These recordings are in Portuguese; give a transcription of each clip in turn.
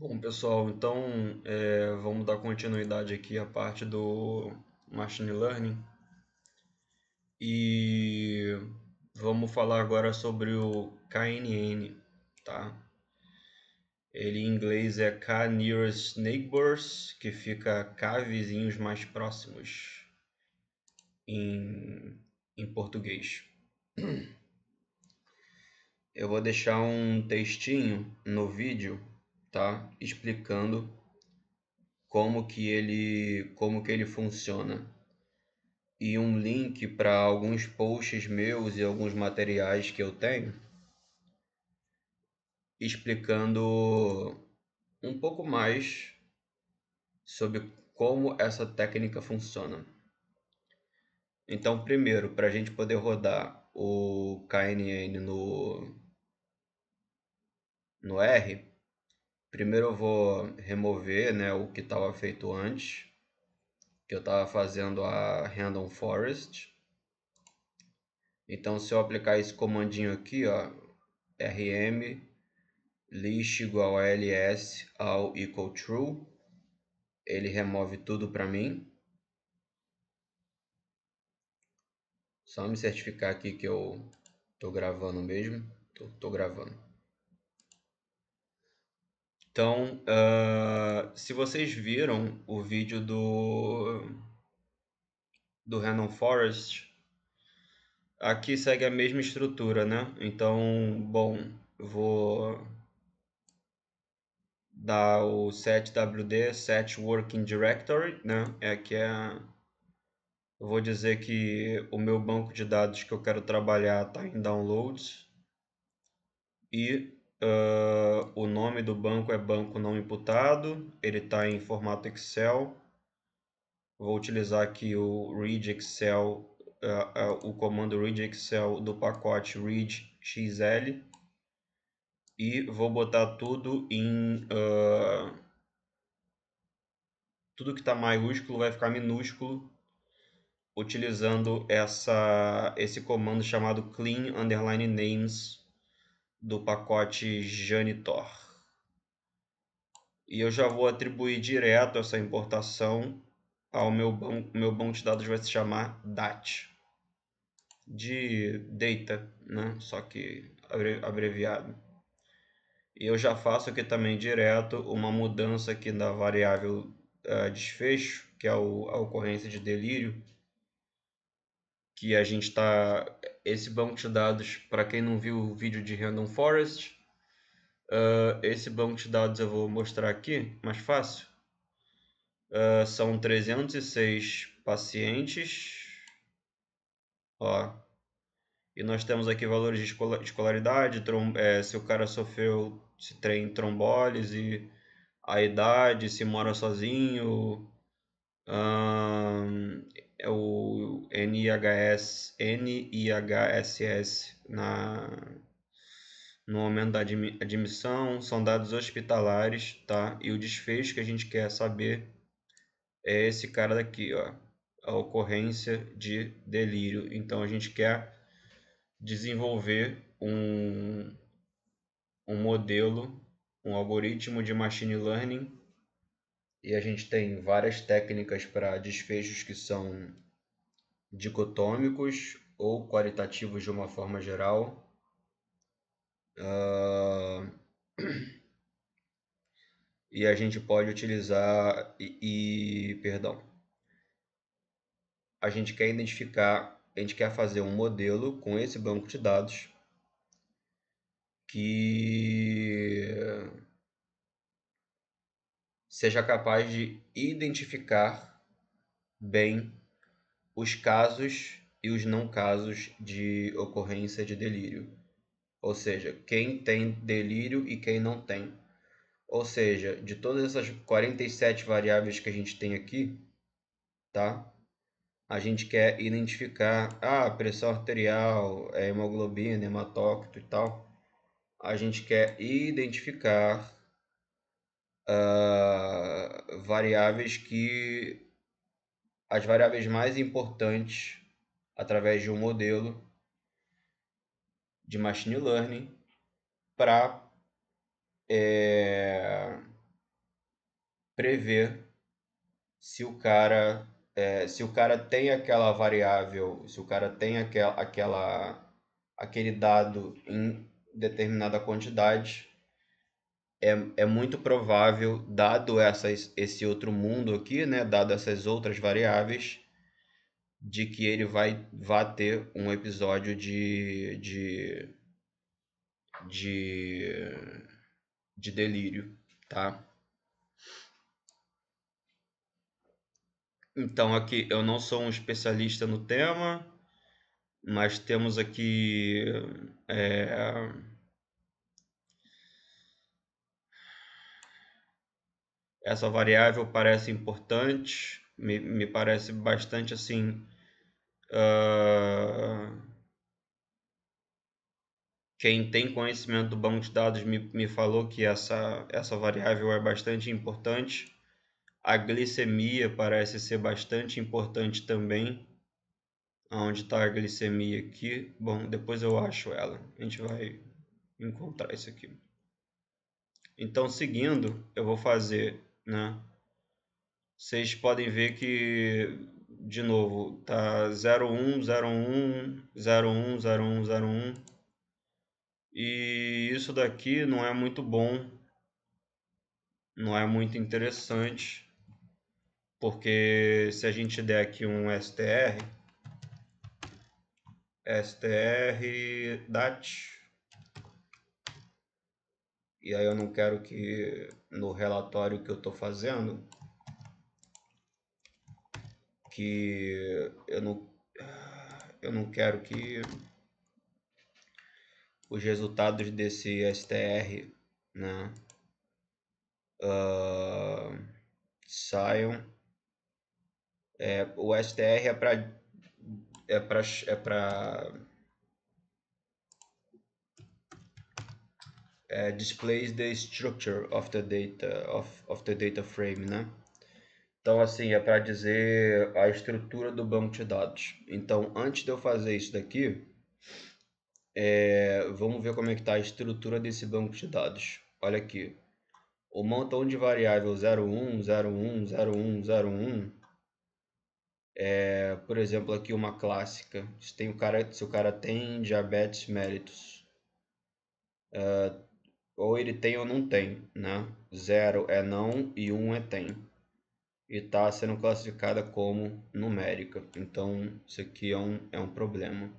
Bom, pessoal, então vamos dar continuidade aqui à parte do Machine Learning e vamos falar agora sobre o KNN, tá? Ele em inglês é K Nearest Neighbors, que fica K vizinhos mais próximos em português. Eu vou deixar um textinho no vídeo, tá? Explicando como que ele funciona. E um link para alguns posts meus e alguns materiais que eu tenho, explicando um pouco mais sobre como essa técnica funciona. Então, primeiro, para a gente poder rodar o KNN no R, primeiro eu vou remover, né, o que estava feito antes, que eu estava fazendo a Random Forest. Então, se eu aplicar esse comandinho aqui, ó, rm list igual a ls ao equal true, ele remove tudo para mim. Só me certificar aqui que eu tô gravando mesmo. Tô gravando. Então, se vocês viram o vídeo do Random Forest, aqui segue a mesma estrutura, né? Então, bom, eu vou dar o setwd set working directory, né? Eu vou dizer que o meu banco de dados que eu quero trabalhar está em downloads e o nome do banco é banco não imputado, ele está em formato Excel. Vou utilizar aqui o read Excel, o comando read Excel do pacote readxl e vou botar tudo tudo que está maiúsculo vai ficar minúsculo utilizando esse comando chamado clean underline names do pacote Janitor. E eu já vou atribuir direto essa importação ao meu banco de dados vai se chamar DAT, de data, né? Só que abreviado. E eu já faço aqui também direto uma mudança aqui da variável desfecho, que é a ocorrência de delírio, que a gente está. Esse banco de dados, para quem não viu o vídeo de Random Forest, esse banco de dados eu vou mostrar aqui, mais fácil. São 306 pacientes, ó, e nós temos aqui valores de escolaridade, se o cara sofreu, se tem trombólise, a idade, se mora sozinho, é o NIHSS no momento da admissão, são dados hospitalares, tá? E o desfecho que a gente quer saber é esse cara daqui, ó, a ocorrência de delírio. Então a gente quer desenvolver um modelo, um algoritmo de machine learning, e a gente tem várias técnicas para desfechos que são dicotômicos ou qualitativos de uma forma geral. E a gente pode utilizar perdão, a gente quer fazer um modelo com esse banco de dados que seja capaz de identificar bem os casos e os não casos de ocorrência de delírio. Ou seja, quem tem delírio e quem não tem. Ou seja, de todas essas 47 variáveis que a gente tem aqui, tá? A gente quer identificar pressão arterial, hemoglobina, hematócrito e tal. A gente quer identificar variáveis as variáveis mais importantes através de um modelo de machine learning para prever se o cara tem aquela variável, se o cara tem aquele dado em determinada quantidade, é muito provável, dado esse outro mundo aqui, né, dado essas outras variáveis, de que ele vá ter um episódio de, de delírio, tá? Então aqui eu não sou um especialista no tema, mas temos aqui é, essa variável parece importante, me parece bastante assim. ah, Quem tem conhecimento do banco de dados me falou que essa variável é bastante importante. A glicemia parece ser bastante importante também. Onde está a glicemia aqui? Bom, depois eu acho ela. A gente vai encontrar isso aqui. Então, seguindo, eu vou fazer, né? Vocês podem ver que, de novo, tá 01, 01, 01, 01, 01. E isso daqui não é muito bom, não é muito interessante, porque se a gente der aqui um str dat, e aí eu não quero que no relatório que eu estou fazendo, que eu não quero que os resultados desse str, né, saiam. O str displays the structure of the data of the data frame, né? Então, assim, é para dizer a estrutura do banco de dados. Então, antes de eu fazer isso daqui, vamos ver como é que está a estrutura desse banco de dados. Olha aqui, o montão de variável 01, 01, 01, 01, por exemplo, aqui uma clássica. Se o cara tem diabetes mellitus, ou ele tem ou não tem, né? 0 é não e 1 é tem. E está sendo classificada como numérica. Então, isso aqui é um problema.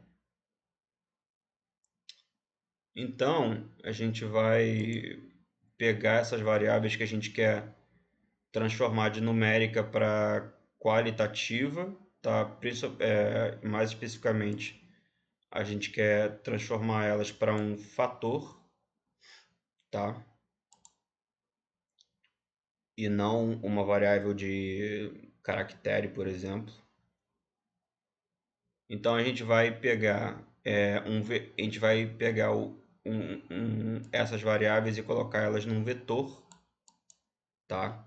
Então, a gente vai pegar essas variáveis que a gente quer transformar de numérica para qualitativa, tá? Mais especificamente, a gente quer transformar elas para um fator, tá? E não uma variável de caractere, por exemplo. Então a gente vai pegar a gente vai pegar essas variáveis e colocar elas num vetor, tá?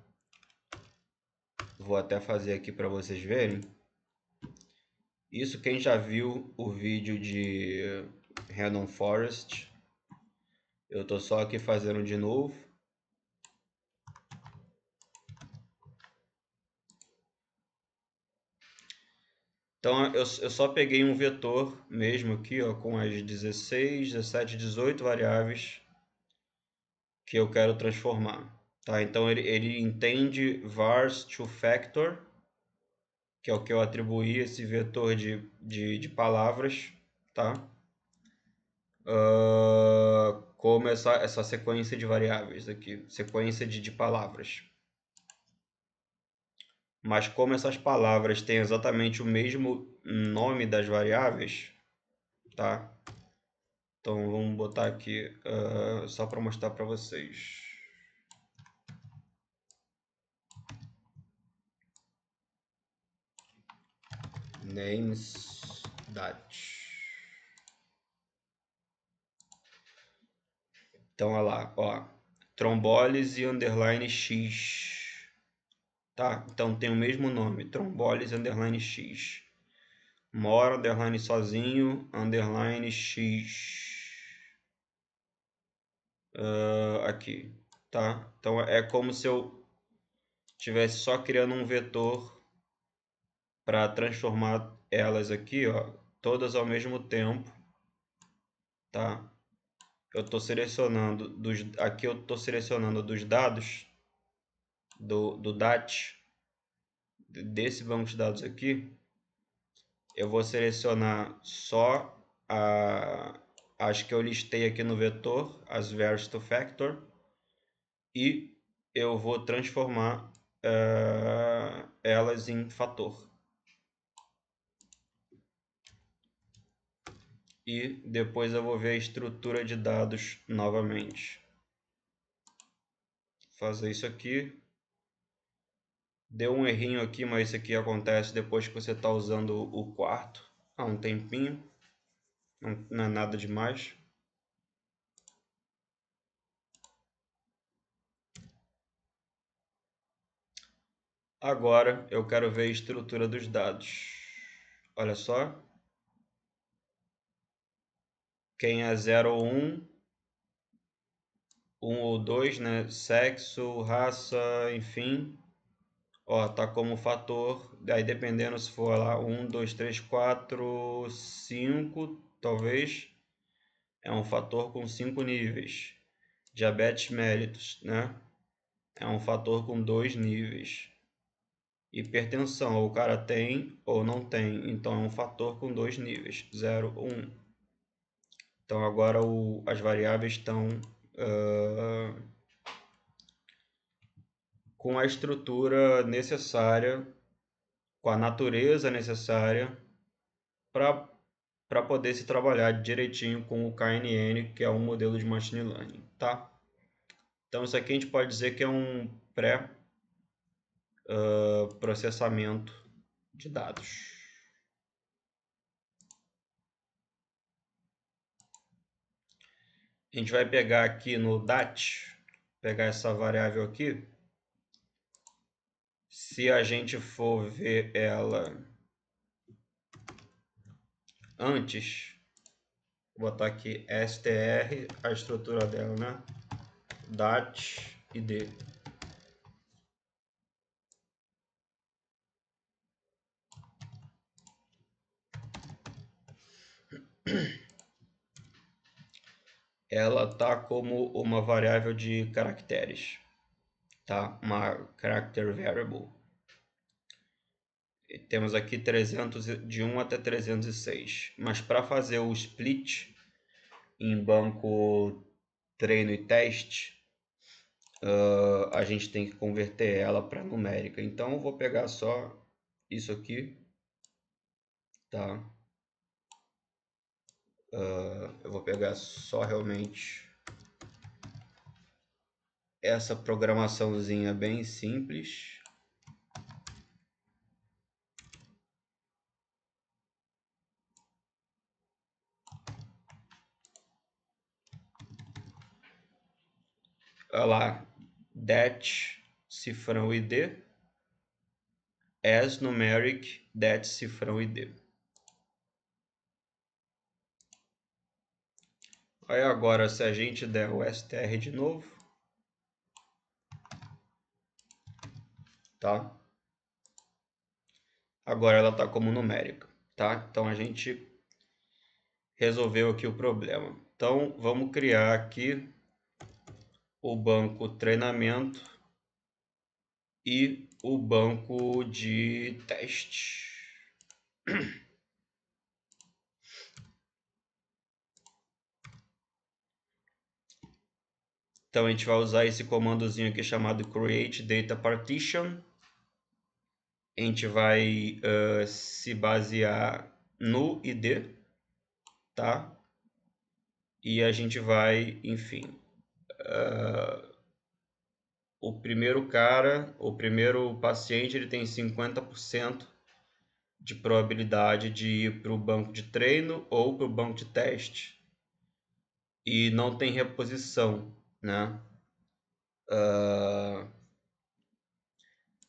Vou até fazer aqui para vocês verem. Isso quem já viu o vídeo de Random Forest, eu tô só aqui fazendo de novo. Então eu só peguei um vetor mesmo aqui, ó, com as 16, 17, 18 variáveis que eu quero transformar. Tá? Então ele entende vars to factor, que é o que eu atribuí esse vetor de palavras, tá? Como essa sequência de variáveis aqui, sequência de palavras. Mas como essas palavras têm exatamente o mesmo nome das variáveis, tá? Então vamos botar aqui só para mostrar para vocês. Names dat. Então olha lá, ó, trombólise underline x, tá? Então tem o mesmo nome, trombólise underline x. Mora underline sozinho underline x. Aqui, tá? Então é como se eu estivesse só criando um vetor para transformar elas aqui, ó, todas ao mesmo tempo, tá? Eu estou selecionando aqui eu estou selecionando dos dados do DAT, desse banco de dados aqui. Eu vou selecionar só as que eu listei aqui no vetor, as varies to factor, e eu vou transformar elas em fator. E depois eu vou ver a estrutura de dados novamente. Fazer isso aqui. Deu um errinho aqui, mas isso aqui acontece depois que você está usando o quarto há um tempinho. Não é nada demais. Agora eu quero ver a estrutura dos dados. Olha só. Quem é 0 ou 1, 1 ou 2, né? Sexo, raça, enfim. Ó, tá como fator. Aí dependendo se for lá 1, 2, 3, 4, 5, talvez. É um fator com 5 níveis. Diabetes mellitus, né? É um fator com 2 níveis. Hipertensão, ou o cara tem ou não tem. Então é um fator com 2 níveis. 0, 1. Então agora as variáveis estão com a estrutura necessária, com a natureza necessária para poder se trabalhar direitinho com o KNN, que é um modelo de machine learning, tá? Então isso aqui a gente pode dizer que é um pré-processamento de dados. A gente vai pegar aqui no DAT, pegar essa variável aqui. Se a gente for ver ela antes, vou botar aqui str, a estrutura dela, né? Dat id. Ela tá como uma variável de caracteres, tá? Uma character variable. E temos aqui 300, de 1 até 306. Mas para fazer o split em banco treino e teste, a gente tem que converter ela para numérica. Então eu vou pegar só isso aqui, tá? Eu vou pegar só realmente essa programaçãozinha bem simples. Olha lá, det cifrão id, as numeric det cifrão id. Aí agora, se a gente der o str de novo, tá? Agora ela está como numérica, tá? Então a gente resolveu aqui o problema. Então vamos criar aqui o banco treinamento e o banco de teste. Então a gente vai usar esse comandozinho aqui chamado create data partition. A gente vai se basear no ID, tá? E a gente vai, enfim, o primeiro paciente, ele tem 50% de probabilidade de ir para o banco de treino ou para o banco de teste. E não tem reposição, né?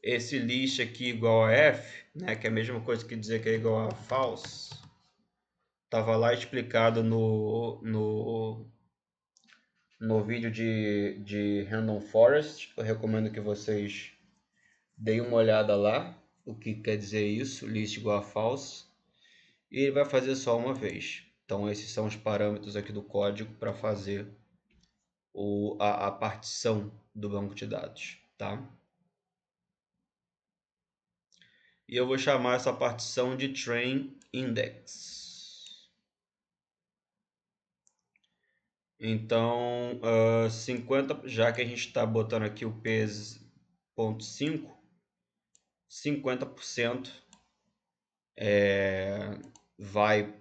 Esse list aqui igual a F, né? Que é a mesma coisa que dizer que é igual a false. Estava lá explicado no vídeo de Random Forest. Eu recomendo que vocês Dei uma olhada lá, o que quer dizer isso, list igual a false, e ele vai fazer só uma vez. Então esses são os parâmetros aqui do código para fazer a partição do banco de dados, tá? E eu vou chamar essa partição de train index. Então, 50, já que a gente está botando aqui o P.5, 50% vai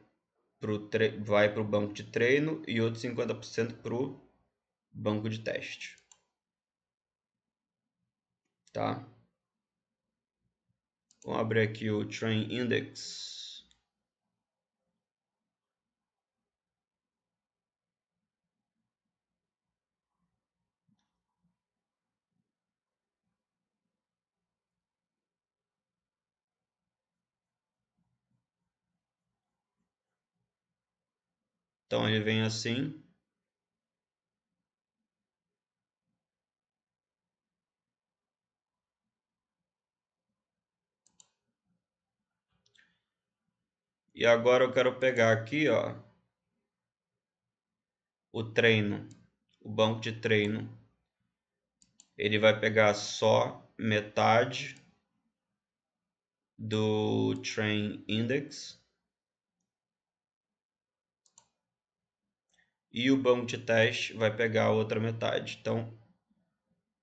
para o banco de treino e outro 50% para o banco de teste. Tá? Vamos abrir aqui o train index. Então ele vem assim. E agora eu quero pegar aqui, ó, o treino, o banco de treino. Ele vai pegar só metade do train index e o banco de teste vai pegar a outra metade. Então,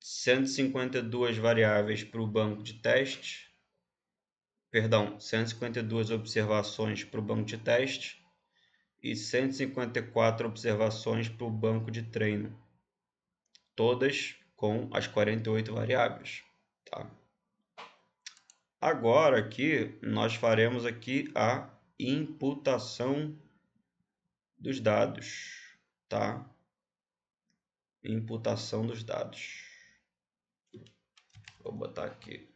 152 variáveis para o banco de teste, perdão, 152 observações para o banco de teste e 154 observações para o banco de treino, todas com as 48 variáveis, tá? Agora aqui nós faremos aqui a imputação dos dados, tá? Imputação dos dados. Vou botar aqui.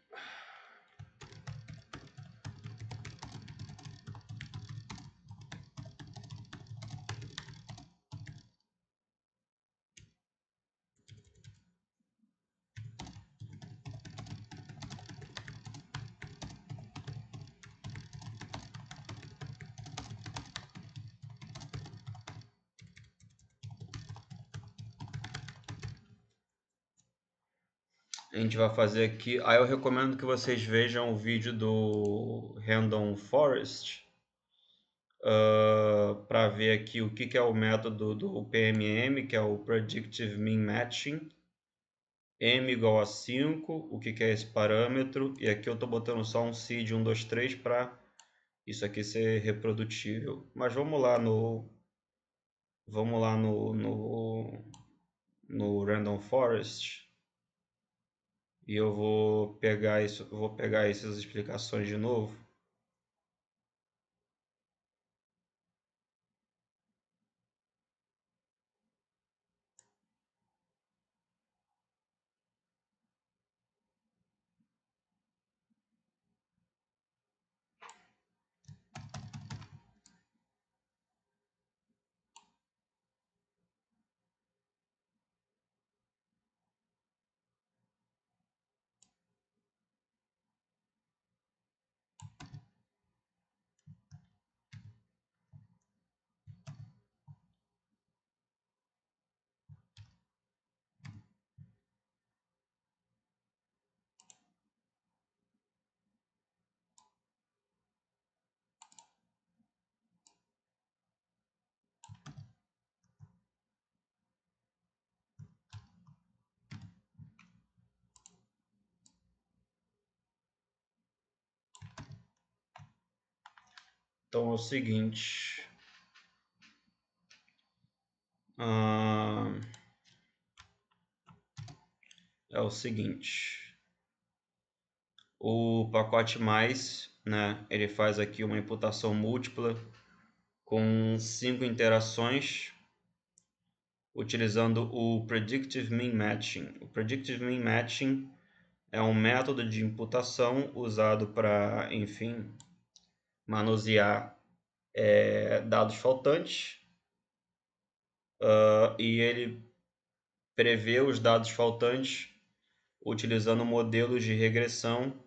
A gente vai fazer aqui. Aí eu recomendo que vocês vejam o vídeo do Random Forest para ver aqui o que é o método do PMM, que é o Predictive Mean Matching. M igual a 5, o que é esse parâmetro? E aqui eu estou botando só um seed 1, 2, 3 para isso aqui ser reprodutível. Mas vamos lá no Random Forest. E eu vou pegar isso, vou pegar essas explicações de novo. Então é o seguinte. É o seguinte. O pacote mais, né? Ele faz aqui uma imputação múltipla com 5 interações utilizando o Predictive Mean Matching. O Predictive Mean Matching é um método de imputação usado para, enfim, manusear dados faltantes, e ele prevê os dados faltantes utilizando modelos de regressão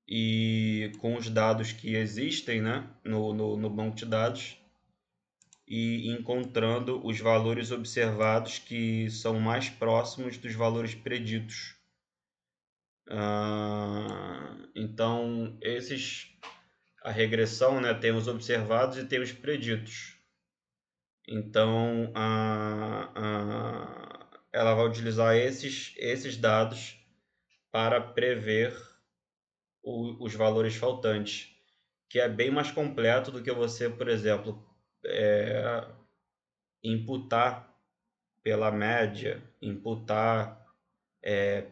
e com os dados que existem, né, no banco de dados, e encontrando os valores observados que são mais próximos dos valores preditos. Então, a regressão, né, tem os observados e tem os preditos. Então, ela vai utilizar esses dados para prever os valores faltantes, que é bem mais completo do que você, por exemplo, imputar pela média, imputar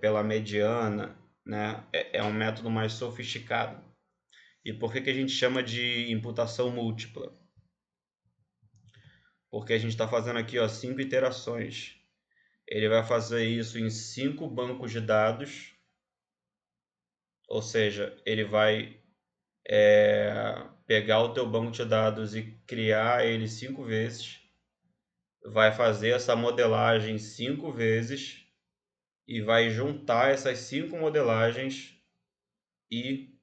pela mediana, né? É um método mais sofisticado. E por que a gente chama de imputação múltipla? Porque a gente está fazendo aqui 5 iterações. Ele vai fazer isso em 5 bancos de dados, ou seja, ele vai pegar o teu banco de dados e criar ele 5 vezes, vai fazer essa modelagem 5 vezes e vai juntar essas 5 modelagens e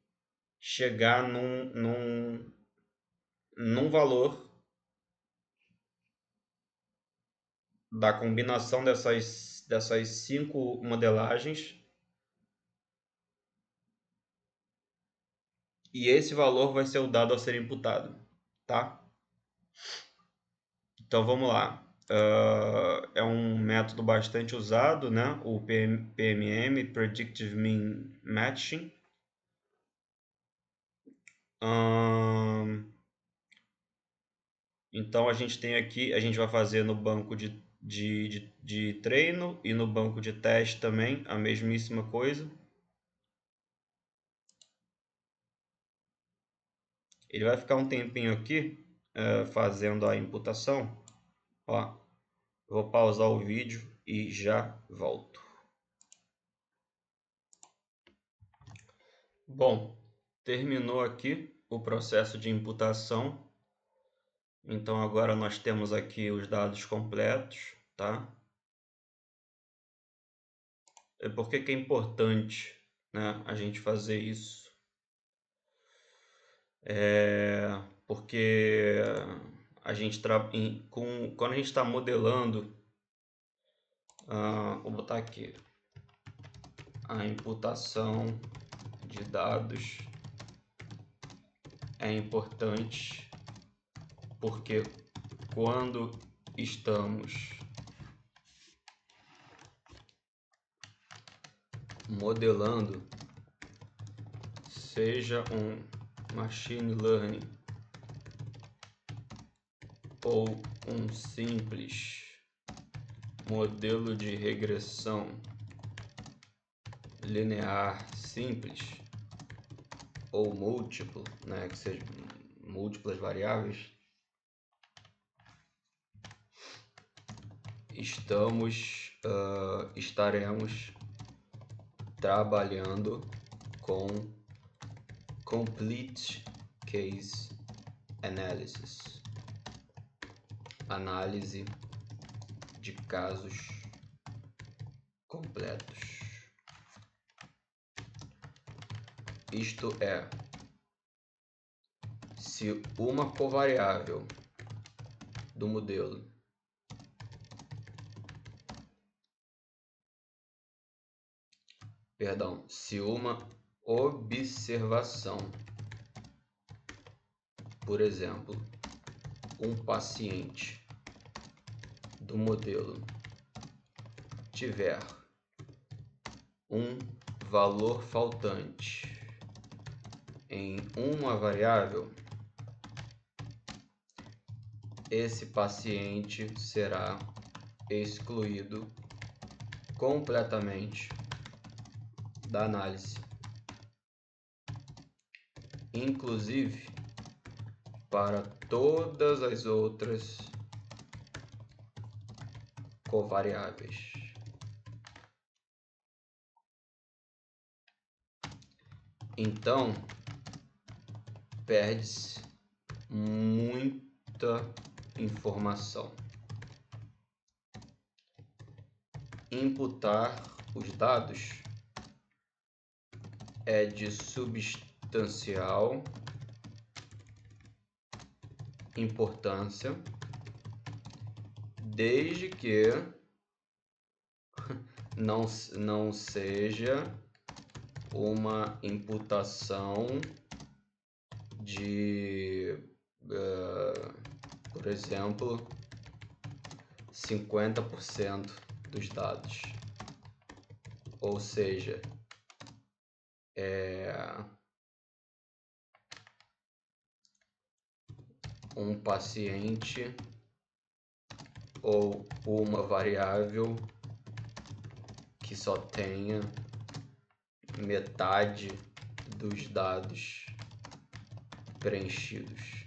chegar num valor da combinação dessas 5 modelagens, e esse valor vai ser o dado a ser imputado, tá? Então vamos lá. É um método bastante usado, né? O PMM, Predictive Mean Matching. Então a gente tem aqui, a gente vai fazer no banco de treino e no banco de teste também a mesmíssima coisa. Ele vai ficar um tempinho aqui fazendo a imputação. Ó, vou pausar o vídeo e já volto. Bom, terminou aqui o processo de imputação. Então agora nós temos aqui os dados completos, tá? Por que é importante, né, a gente fazer isso? Porque a gente quando a gente está modelando, vou botar aqui a imputação de dados é importante porque quando estamos modelando, seja um machine learning ou um simples modelo de regressão linear simples ou múltiplo, né, que sejam múltiplas variáveis, estaremos trabalhando com complete case analysis, análise de casos completos. Isto é, se uma covariável do modelo se uma observação, por exemplo, um paciente do modelo tiver um valor faltante em uma variável, esse paciente será excluído completamente da análise, inclusive para todas as outras covariáveis. Então, perde-se muita informação. Imputar os dados é de substancial importância, desde que não seja uma imputação de, por exemplo, 50% dos dados. Ou seja, um paciente ou uma variável que só tenha metade dos dados preenchidos,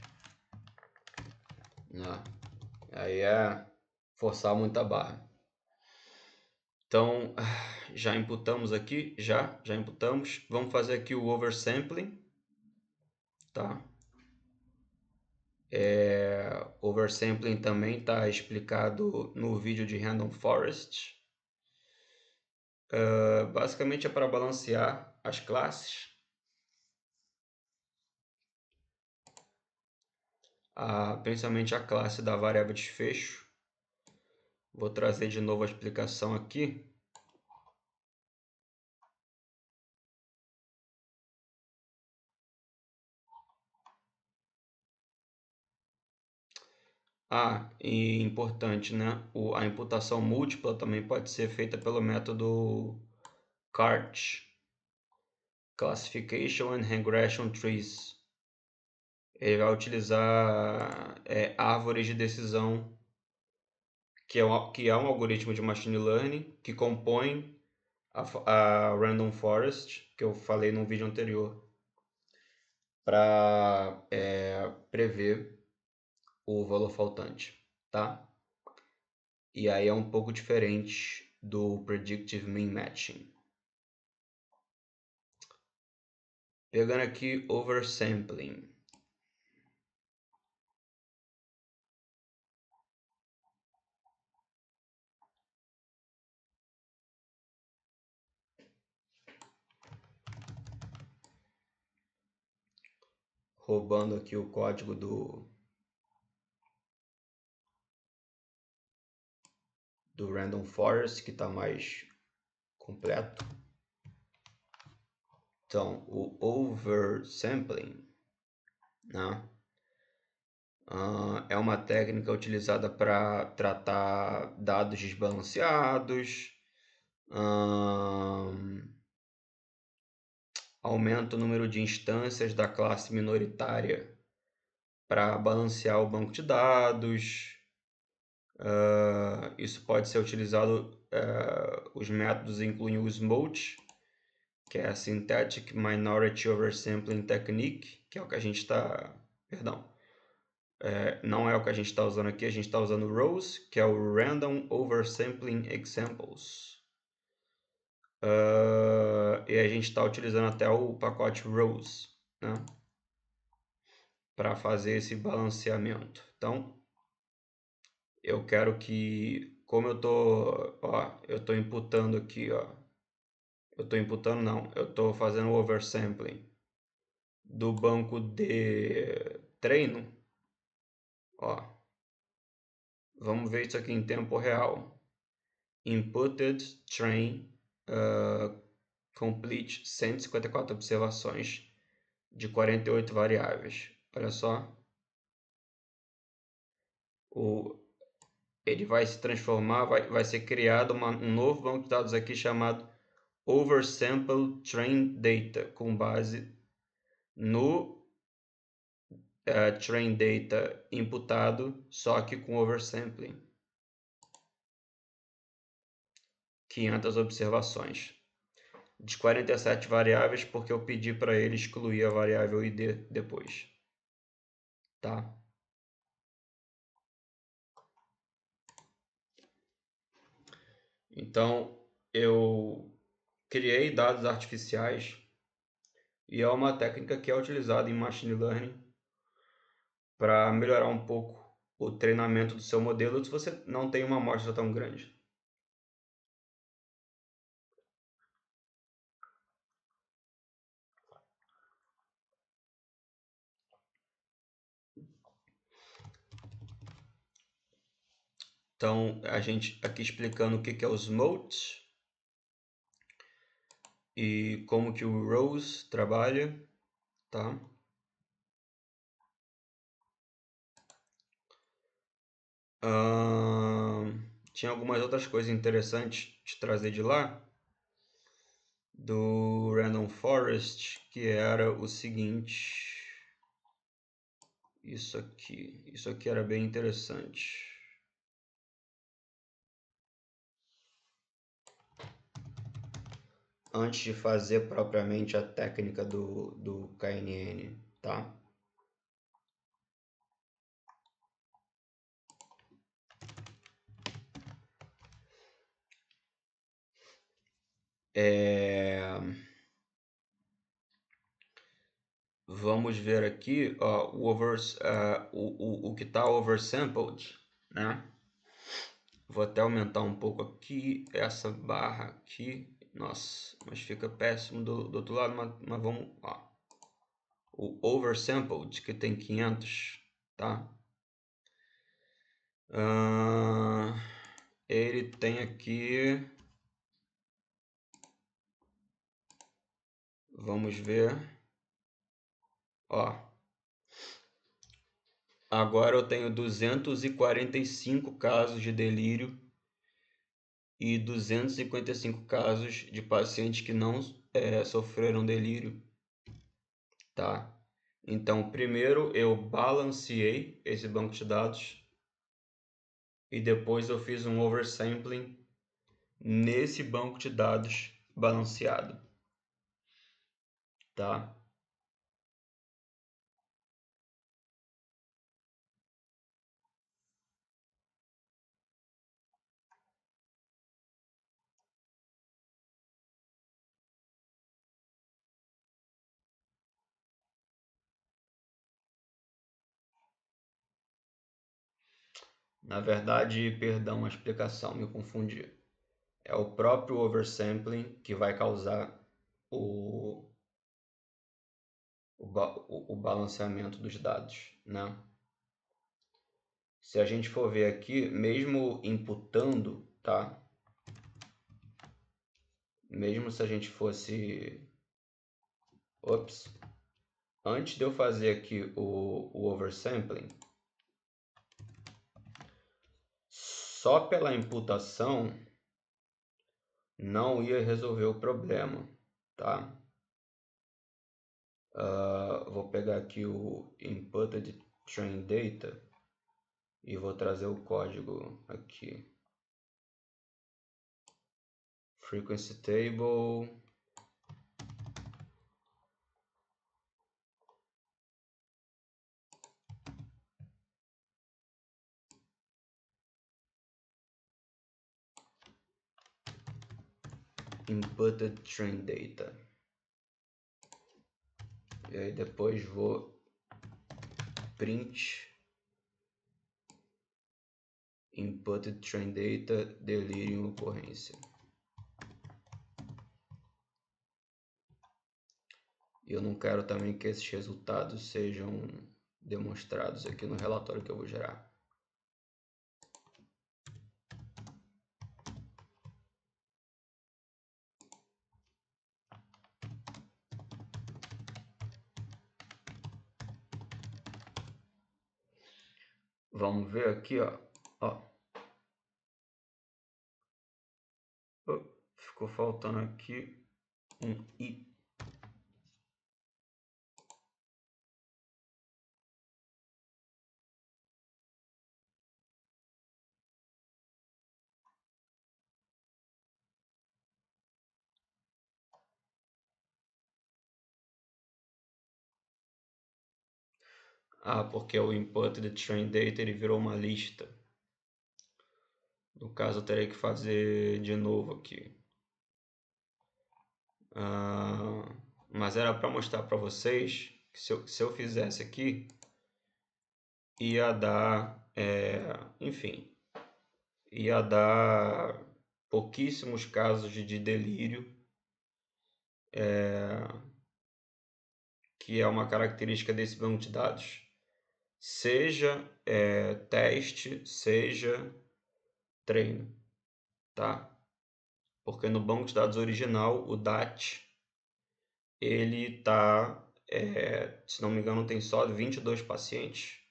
né? Aí é forçar muito a barra. Então, já imputamos aqui, já imputamos. Vamos fazer aqui o oversampling, tá? Oversampling também está explicado no vídeo de Random Forest. Basicamente é para balancear as classes. Principalmente a classe da variável desfecho. Vou trazer de novo a explicação aqui. E importante, né? A imputação múltipla também pode ser feita pelo método CART, Classification and Regression Trees. Ele vai utilizar árvores de decisão, que é um algoritmo de machine learning que compõe a Random Forest, que eu falei no vídeo anterior, para prever o valor faltante, tá? E aí é um pouco diferente do Predictive Mean Matching. Pegando aqui oversampling. Roubando aqui o código do Random Forest, que está mais completo. Então, o oversampling, né, é uma técnica utilizada para tratar dados desbalanceados, aumenta o número de instâncias da classe minoritária para balancear o banco de dados. Isso pode ser utilizado, os métodos incluem o SMOTE, que é a Synthetic Minority Oversampling Technique, que é o que a gente está... Perdão, não é o que a gente está usando aqui, a gente está usando o ROSE, que é o Random Oversampling Examples. E a gente está utilizando até o pacote ROSE, né, para fazer esse balanceamento. Então, eu quero que, como eu tô imputando aqui, eu tô fazendo o oversampling do banco de treino, vamos ver isso aqui em tempo real. Inputted train complete 154 observações de 48 variáveis. Olha só. Ele vai se transformar, vai ser criado um novo banco de dados aqui chamado Oversample Train Data, com base no Train Data imputado, só que com oversampling. 500 observações. De 47 variáveis, porque eu pedi para ele excluir a variável ID depois. Tá? Então, eu criei dados artificiais e é uma técnica que é utilizada em Machine Learning para melhorar um pouco o treinamento do seu modelo se você não tem uma amostra tão grande. Então, a gente aqui explicando o que é os modes e como que o rows trabalha, tá? Tinha algumas outras coisas interessantes de trazer de lá, do Random Forest, que era o seguinte. Isso aqui era bem interessante. Antes de fazer propriamente a técnica do KNN, tá? Vamos ver aqui, ó, o que está oversampled, né? Vou até aumentar um pouco aqui essa barra aqui. Nossa, mas fica péssimo do outro lado, mas vamos, ó. O oversampled que tem 500, tá? Ele tem aqui, vamos ver, ó. Agora eu tenho 245 casos de delírio e 255 casos de pacientes que não sofreram delírio, tá? Então, primeiro eu balanceei esse banco de dados e depois eu fiz um oversampling nesse banco de dados balanceado, tá? Na verdade, perdão a explicação, me confundi. É o próprio oversampling que vai causar o, o balanceamento dos dados, né? Se a gente for ver aqui, mesmo imputando, tá? Mesmo se a gente fosse... Ops! Antes de eu fazer aqui o oversampling, só pela imputação não ia resolver o problema, tá? Vou pegar aqui o inputted train data e vou trazer o código aqui. Frequency table. Inputted train data. E aí depois vou print inputted train data delirium ocorrência. E eu não quero também que esses resultados sejam demonstrados aqui no relatório que eu vou gerar. Vamos ver aqui, ó. Ficou faltando aqui um i. Porque o input de train data ele virou uma lista. No caso, eu terei que fazer de novo aqui. Mas era para mostrar para vocês que se eu fizesse aqui, ia dar, enfim, ia dar pouquíssimos casos de delírio, que é uma característica desse banco de dados. Seja teste, seja treino, tá? Porque no banco de dados original, o DAT, ele tá, se não me engano, tem só 22 pacientes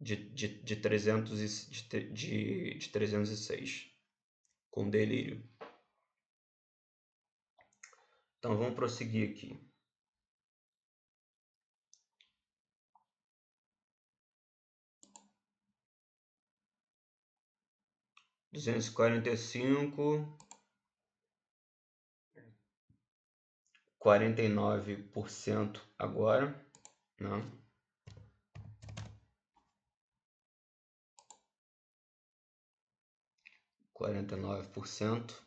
de 306 com delírio. Então vamos prosseguir aqui. Duzentos e 49% agora, né? Quarenta e 49%.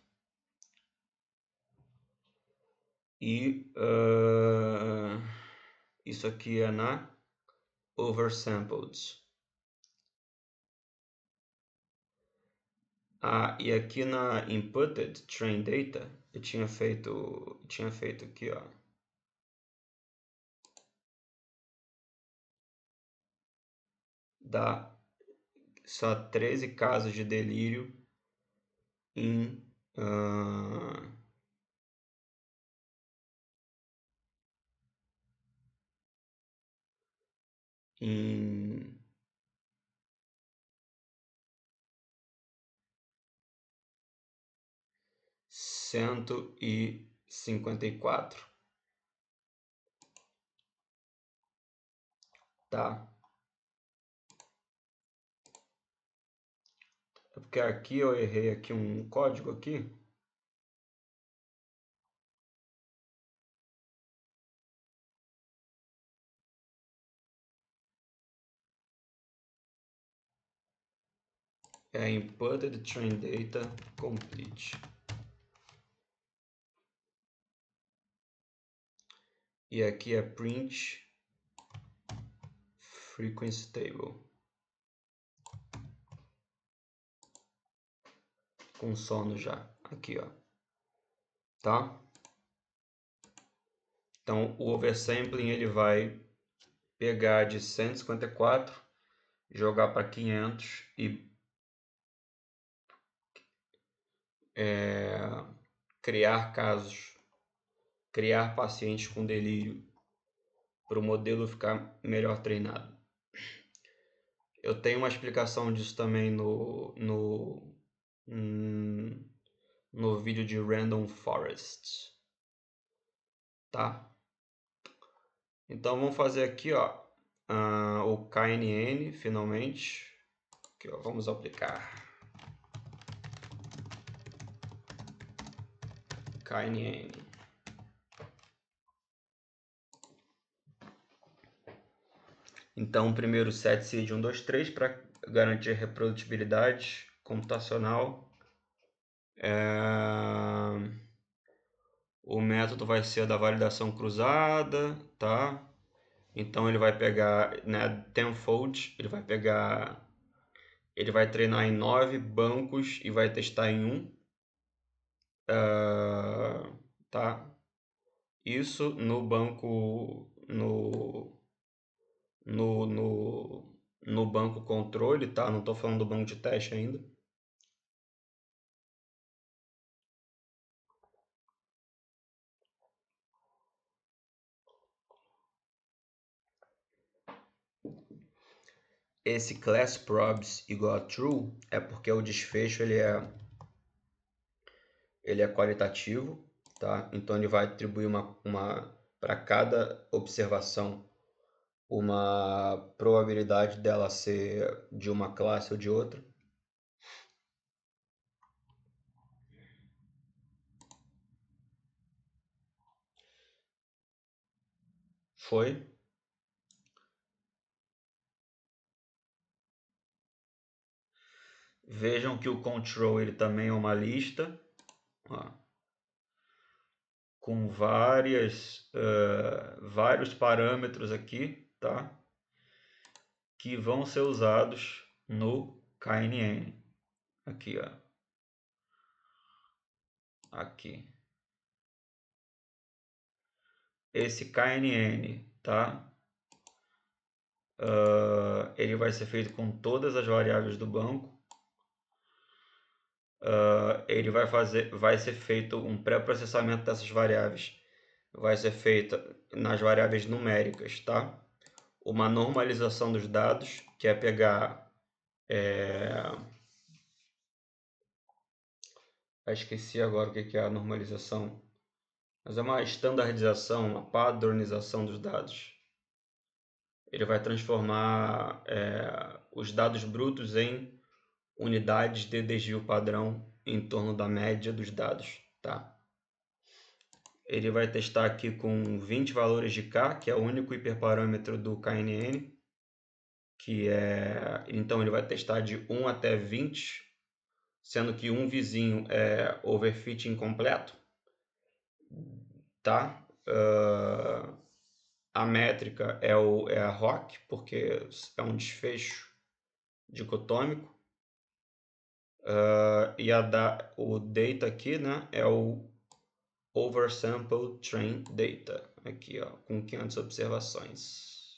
E isso aqui é na oversampled. E aqui na inputted train data, eu tinha feito aqui, ó. Dá só 13 casos de delírio em em 154, tá? É porque aqui eu errei aqui um código aqui. É inputted train data complete. E aqui é print frequency table. Com sono já. Aqui, ó. Tá? Então, o oversampling ele vai pegar de 154, jogar para 500 e criar casos, criar pacientes com delírio para o modelo ficar melhor treinado. Eu tenho uma explicação disso também no vídeo de Random Forest, tá? Então vamos fazer aqui, ó, o KNN finalmente. Aqui, ó, vamos aplicar KNN. Então, primeiro set seed 1, 2, 3 para garantir reprodutibilidade computacional. O método vai ser da validação cruzada, tá? Então ele vai pegar, né, tenfold, ele vai treinar em 9 bancos e vai testar em 1, tá? Isso no banco no banco controle, tá? Não estou falando do banco de teste ainda. Esse class probes igual a true é porque o desfecho ele é qualitativo, tá? Então ele vai atribuir uma para cada observação uma probabilidade dela ser de uma classe ou de outra. Foi. Vejam que o control ele também é uma lista, ó, com vários parâmetros aqui, tá? Que vão ser usados no KNN. Aqui, ó. Aqui. Esse KNN, tá? Ele vai ser feito com todas as variáveis do banco. ele vai ser feito um pré-processamento dessas variáveis. Vai ser feita nas variáveis numéricas, tá? Uma normalização dos dados, que é pegar... esqueci agora o que é a normalização. Mas é uma estandardização, uma padronização dos dados. Ele vai transformar os dados brutos em unidades de desvio padrão em torno da média dos dados, tá? Ele vai testar aqui com 20 valores de K, que é o único hiperparâmetro do KNN, então ele vai testar de 1 até 20, sendo que um vizinho é overfit incompleto, tá? A métrica é a ROC, porque é um desfecho dicotômico. E o data aqui, né, é o oversample train data, aqui, ó, com 500 observações.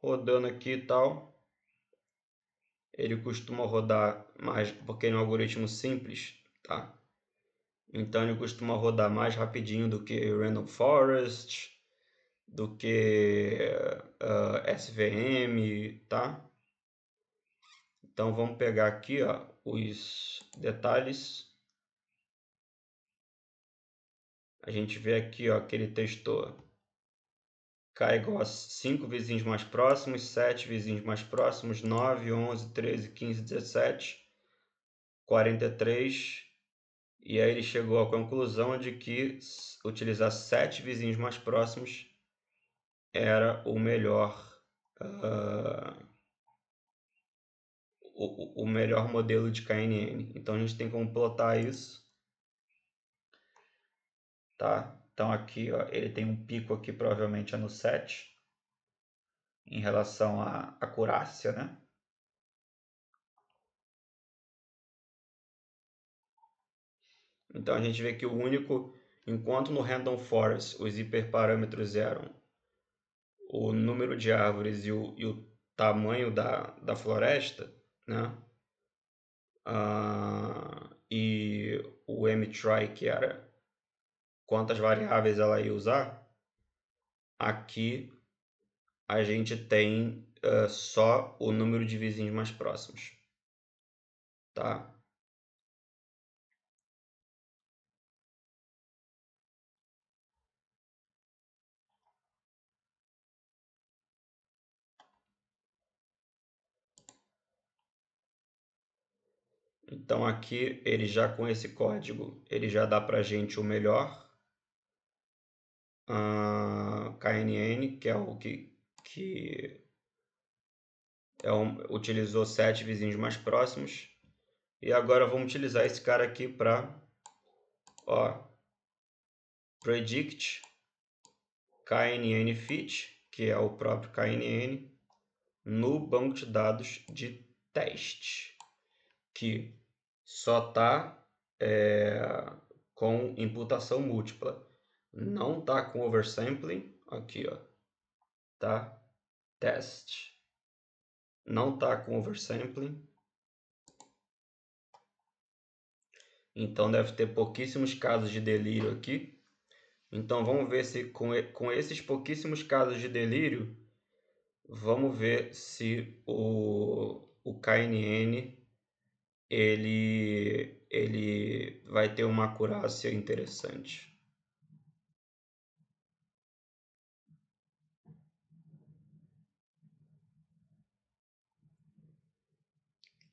Rodando aqui e tal, ele costuma rodar mais, porque ele é um algoritmo simples, tá? Então ele costuma rodar mais rapidinho do que Random Forest, do que SVM, tá? Então vamos pegar aqui, ó, os detalhes. A gente vê aqui, ó, que ele testou K igual a 5 vizinhos mais próximos, 7 vizinhos mais próximos, 9, 11, 13, 15, 17, 43. E aí ele chegou à conclusão de que utilizar 7 vizinhos mais próximos era o melhor, o melhor modelo de KNN. Então a gente tem como plotar isso, tá? Então aqui, ó, ele tem um pico aqui, provavelmente é no 7, em relação à acurácia, né? Então a gente vê que enquanto no Random Forest os hiperparâmetros eram o número de árvores e o tamanho da floresta, né? E o mtry, que era quantas variáveis ela ia usar, aqui a gente tem só o número de vizinhos mais próximos, tá? Então aqui ele já com esse código, ele já dá pra gente o melhor KNN, que é o que utilizou 7 vizinhos mais próximos. E agora vamos utilizar esse cara aqui para predict KNN fit, que é o próprio KNN, no banco de dados de teste, que só está com imputação múltipla. Não está com oversampling, aqui, ó, tá? Test. Não está com oversampling. Então deve ter pouquíssimos casos de delírio aqui. Então vamos ver se com esses pouquíssimos casos de delírio, vamos ver se o KNN ele vai ter uma acurácia interessante.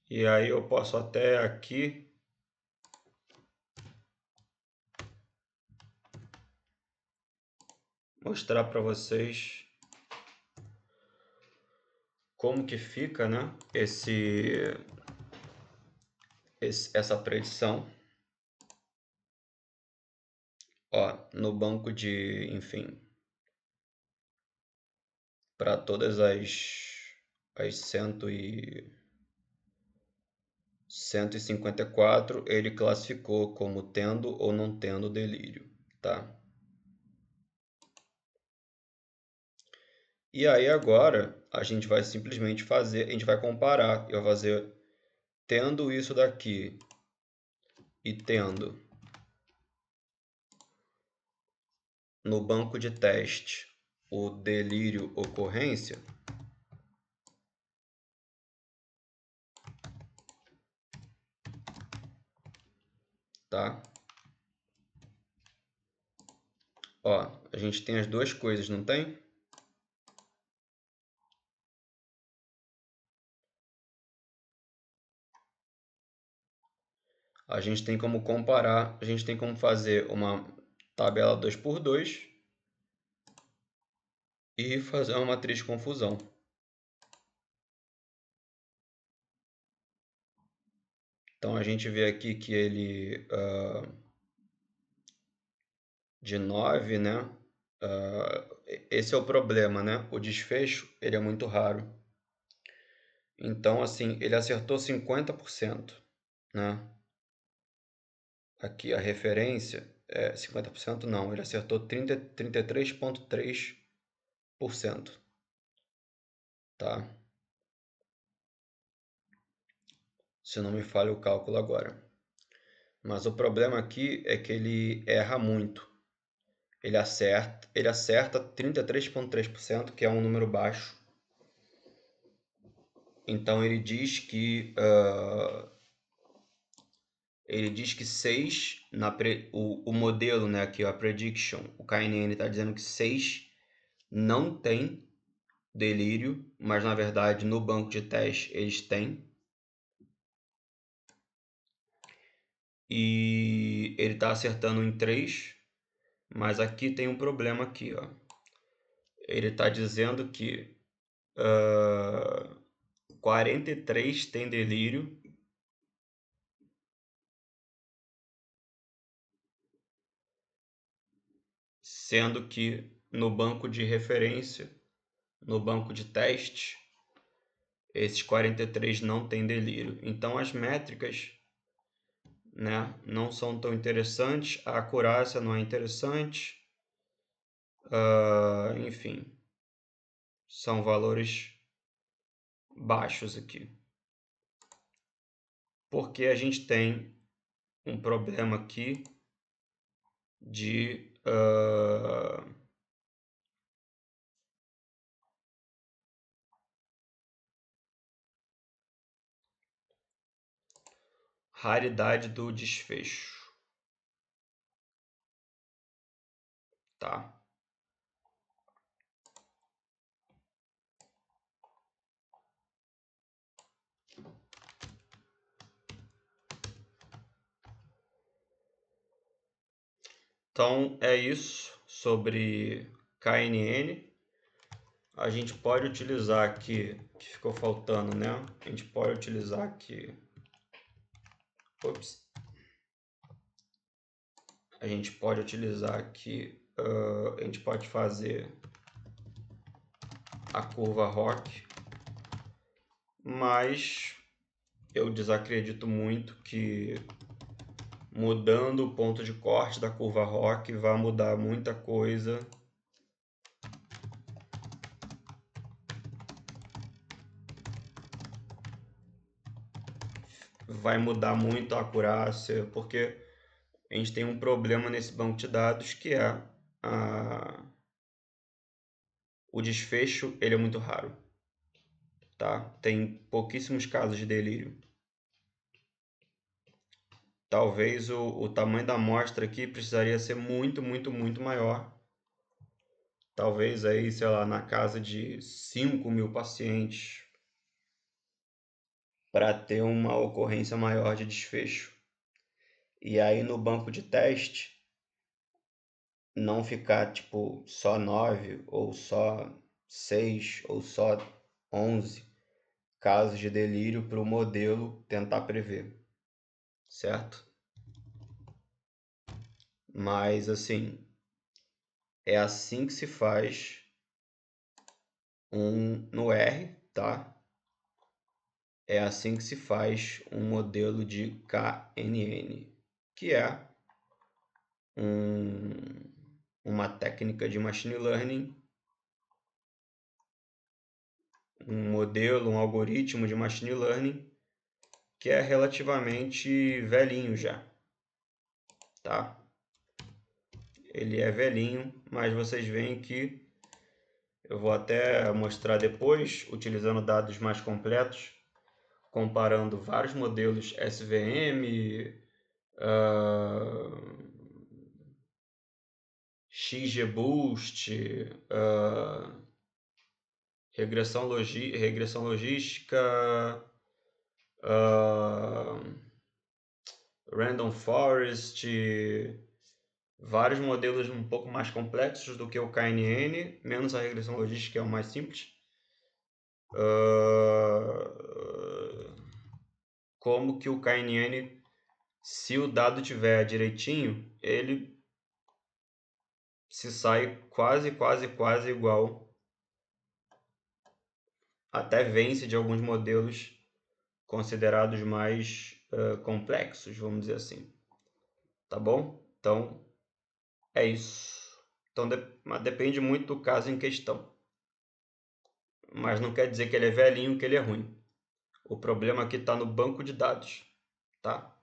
E aí eu posso até aqui mostrar para vocês como que fica, né, essa predição, ó, no banco de, enfim, para todas as 154, ele classificou como tendo ou não tendo delírio, tá? E aí agora a gente vai simplesmente fazer, a gente vai comparar. Eu vou fazer tendo isso daqui e tendo no banco de teste o delírio ocorrência, tá? Ó, a gente tem as duas coisas, não tem? A gente tem como comparar, a gente tem como fazer uma tabela 2x2 e fazer uma matriz de confusão. Então a gente vê aqui que ele de 9, né? Esse é o problema, né? O desfecho ele é muito raro. Então, assim, ele acertou 50%, né? Aqui a referência é 50% não, ele acertou 33,3%, tá? Se não me falha o cálculo agora. Mas o problema aqui é que ele erra muito. Ele acerta 33,3%, que é um número baixo. Então ele diz que 6 o modelo, né, aqui, a prediction, o KNN está dizendo que 6 não tem delírio, mas na verdade no banco de teste eles têm. E ele está acertando em 3, mas aqui tem um problema aqui, ó. Ele está dizendo que 43 tem delírio, sendo que no banco de referência, no banco de teste, esses 43 não tem delírio. Então as métricas, né, não são tão interessantes, a acurácia não é interessante, enfim, são valores baixos aqui. Porque a gente tem um problema aqui de raridade do desfecho, tá? Então é isso sobre KNN. A gente pode utilizar aqui, que ficou faltando, né? A gente pode utilizar aqui. Ops. A gente pode utilizar aqui. A gente pode fazer a curva ROC, mas eu desacredito muito que mudando o ponto de corte da curva ROC vai mudar muita coisa. Vai mudar muito a acurácia, porque a gente tem um problema nesse banco de dados que é o desfecho, ele é muito raro, tá? Tem pouquíssimos casos de delírio. Talvez o tamanho da amostra aqui precisaria ser muito, muito, muito maior. Talvez aí, sei lá, na casa de 5.000 pacientes para ter uma ocorrência maior de desfecho. E aí no banco de teste não ficar tipo só 9 ou só 6 ou só 11 casos de delírio para o modelo tentar prever, certo? Mas assim, é assim que se faz no R, tá? É assim que se faz um modelo de KNN, que é uma técnica de machine learning um modelo, um algoritmo de machine learning que é relativamente velhinho já, tá? Ele é velhinho, mas vocês veem que eu vou até mostrar depois, utilizando dados mais completos, comparando vários modelos SVM, XGBoost, regressão logística, Random Forest, vários modelos um pouco mais complexos do que o KNN, menos a regressão logística, que é o mais simples. Como que o KNN, se o dado tiver direitinho, ele se sai quase igual, até vence de alguns modelos considerados mais complexos, vamos dizer assim. Tá bom? Então, é isso. Então, depende muito do caso em questão. Mas não quer dizer que ele é velhinho, que ele é ruim. O problema aqui está no banco de dados, tá?